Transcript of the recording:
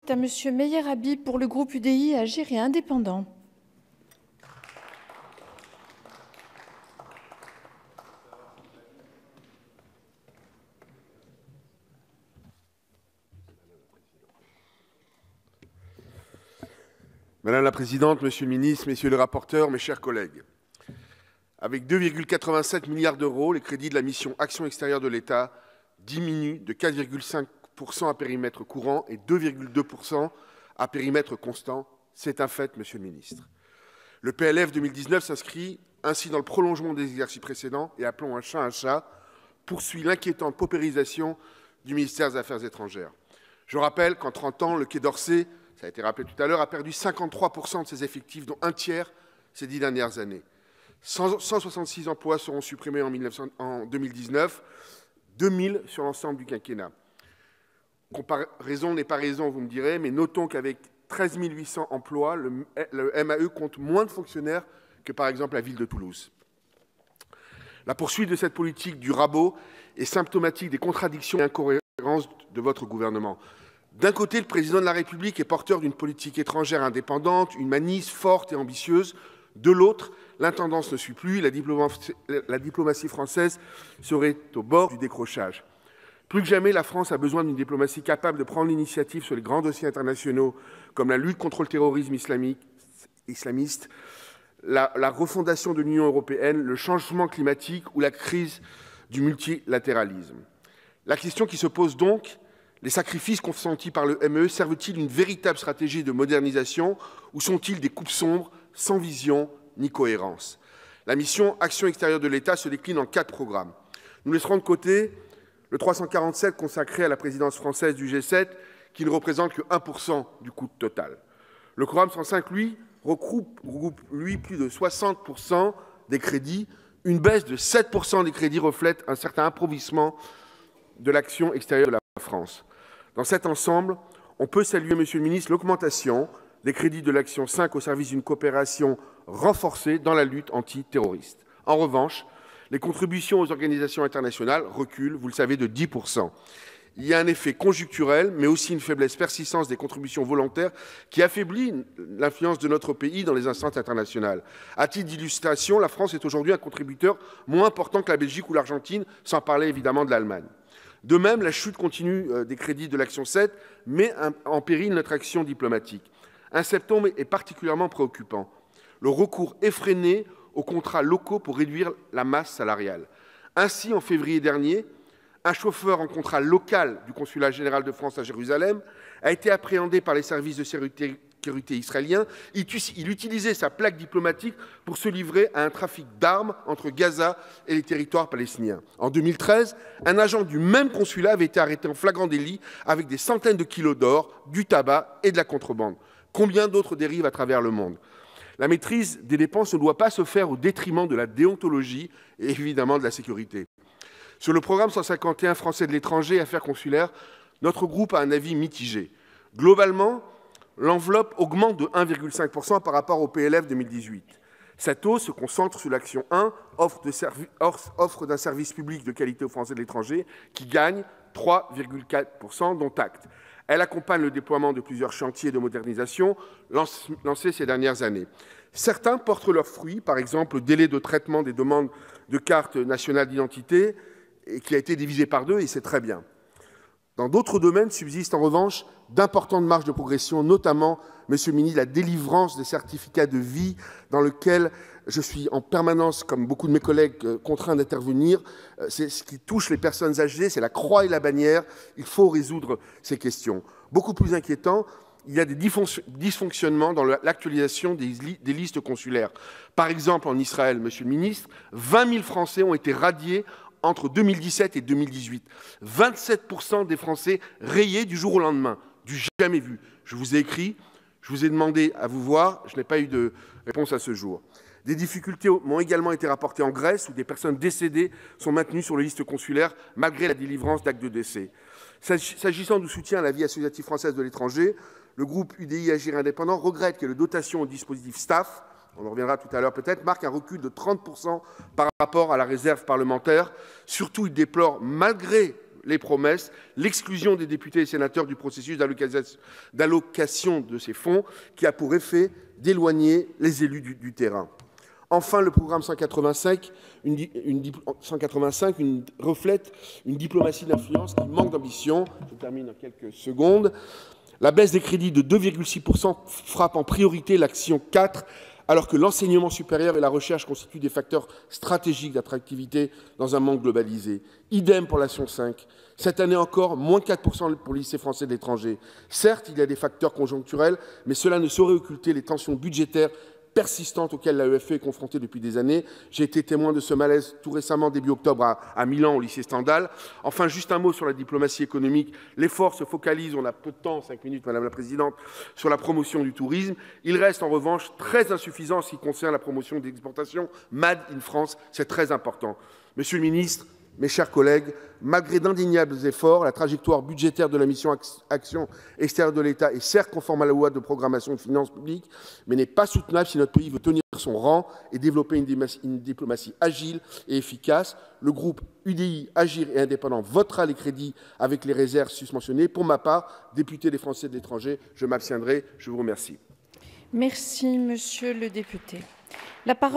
À Monsieur Meyer Habib pour le groupe UDI, Agir et Indépendants. Madame la Présidente, Monsieur le Ministre, Messieurs les rapporteurs, mes chers collègues, avec 2,87 milliards d'euros, les crédits de la mission Action extérieure de l'État diminuent de 4,5% à périmètre courant et 2,2% à périmètre constant. C'est un fait, Monsieur le Ministre. Le PLF 2019 s'inscrit ainsi dans le prolongement des exercices précédents et, appelons un chat, poursuit l'inquiétante paupérisation du ministère des Affaires étrangères. Je rappelle qu'en 30 ans, le Quai d'Orsay, ça a été rappelé tout à l'heure, a perdu 53% de ses effectifs, dont un tiers ces 10 dernières années. 166 emplois seront supprimés en 2019, 2000 sur l'ensemble du quinquennat. Comparaison n'est pas raison, vous me direz, mais notons qu'avec 13 800 emplois, le MAE compte moins de fonctionnaires que, par exemple, la ville de Toulouse. La poursuite de cette politique du rabot est symptomatique des contradictions et incohérences de votre gouvernement. D'un côté, le président de la République est porteur d'une politique étrangère indépendante, humaniste, forte et ambitieuse. De l'autre, l'intendance ne suit plus, la diplomatie française serait au bord du décrochage. Plus que jamais, la France a besoin d'une diplomatie capable de prendre l'initiative sur les grands dossiers internationaux, comme la lutte contre le terrorisme islamiste, la refondation de l'Union européenne, le changement climatique ou la crise du multilatéralisme. La question qui se pose donc, les sacrifices consentis par le ME servent-ils une véritable stratégie de modernisation ou sont-ils des coupes sombres sans vision ni cohérence? La mission Action extérieure de l'État se décline en 4 programmes. Nous laisserons de côté le 347 consacré à la présidence française du G7, qui ne représente que 1% du coût total. Le programme 105, lui, regroupe plus de 60% des crédits. Une baisse de 7% des crédits reflète un certain appauvrissement de l'action extérieure de la France. Dans cet ensemble, on peut saluer, Monsieur le Ministre, l'augmentation des crédits de l'action 5 au service d'une coopération renforcée dans la lutte antiterroriste. En revanche, les contributions aux organisations internationales reculent, vous le savez, de 10%. Il y a un effet conjoncturel, mais aussi une faiblesse persistante des contributions volontaires qui affaiblit l'influence de notre pays dans les instances internationales. À titre d'illustration, la France est aujourd'hui un contributeur moins important que la Belgique ou l'Argentine, sans parler évidemment de l'Allemagne. De même, la chute continue des crédits de l'action 7 met en péril notre action diplomatique. Un symptôme est particulièrement préoccupant. Le recours effréné aux contrats locaux pour réduire la masse salariale. Ainsi, en février dernier, un chauffeur en contrat local du consulat général de France à Jérusalem a été appréhendé par les services de sécurité israéliens. Il utilisait sa plaque diplomatique pour se livrer à un trafic d'armes entre Gaza et les territoires palestiniens. En 2013, un agent du même consulat avait été arrêté en flagrant délit avec des centaines de kilos d'or, du tabac et de la contrebande. Combien d'autres dérives à travers le monde? La maîtrise des dépenses ne doit pas se faire au détriment de la déontologie et évidemment de la sécurité. Sur le programme 151 Français de l'étranger, affaires consulaires, notre groupe a un avis mitigé. Globalement, l'enveloppe augmente de 1,5% par rapport au PLF 2018. Cette hausse se concentre sur l'action 1, offre d'un service public de qualité aux Français de l'étranger, qui gagne 3,4%, dont acte. Elle accompagne le déploiement de plusieurs chantiers de modernisation lancés ces dernières années. Certains portent leurs fruits, par exemple le délai de traitement des demandes de carte nationale d'identité, qui a été divisé par 2, et c'est très bien. Dans d'autres domaines subsistent en revanche d'importantes marges de progression, notamment, Monsieur le Ministre, la délivrance des certificats de vie dans lequel je suis en permanence, comme beaucoup de mes collègues, contraint d'intervenir. C'est ce qui touche les personnes âgées, c'est la croix et la bannière. Il faut résoudre ces questions. Beaucoup plus inquiétant, il y a des dysfonctionnements dans l'actualisation des listes consulaires. Par exemple, en Israël, Monsieur le Ministre, 20 000 Français ont été radiés entre 2017 et 2018. 27% des Français rayés du jour au lendemain, du jamais vu. Je vous ai écrit, je vous ai demandé à vous voir, je n'ai pas eu de réponse à ce jour. Des difficultés m'ont également été rapportées en Grèce, où des personnes décédées sont maintenues sur les listes consulaires, malgré la délivrance d'actes de décès. S'agissant du soutien à la vie associative française de l'étranger, le groupe UDI Agir Indépendant regrette que la dotation au dispositif STAFF, on en reviendra tout à l'heure peut-être, marque un recul de 30% par rapport à la réserve parlementaire. Surtout, il déplore, malgré les promesses, l'exclusion des députés et sénateurs du processus d'allocation de ces fonds, qui a pour effet d'éloigner les élus du terrain. Enfin, le programme 185 reflète une diplomatie d'influence qui manque d'ambition. Je termine en quelques secondes. La baisse des crédits de 2,6% frappe en priorité l'action 4, alors que l'enseignement supérieur et la recherche constituent des facteurs stratégiques d'attractivité dans un monde globalisé. Idem pour l'action 5. Cette année encore, moins 4% pour le lycée français de l'étranger. Certes, il y a des facteurs conjoncturels, mais cela ne saurait occulter les tensions budgétaires persistante auquel l'AEFE est confrontée depuis des années. J'ai été témoin de ce malaise tout récemment, début octobre, à Milan, au lycée Stendhal. Enfin, juste un mot sur la diplomatie économique. L'effort se focalise, on a peu de temps, 5 minutes, Madame la Présidente, sur la promotion du tourisme. Il reste en revanche très insuffisant en ce qui concerne la promotion des exportations. Made in France, c'est très important. Monsieur le ministre, mes chers collègues, malgré d'indéniables efforts, la trajectoire budgétaire de la mission Action extérieure de l'État est certes conforme à la loi de programmation des finances publiques, mais n'est pas soutenable si notre pays veut tenir son rang et développer une diplomatie agile et efficace. Le groupe UDI, Agir et Indépendants votera les crédits avec les réserves susmentionnées. Pour ma part, député des Français de l'étranger, je m'abstiendrai. Je vous remercie. Merci, monsieur le député. La parole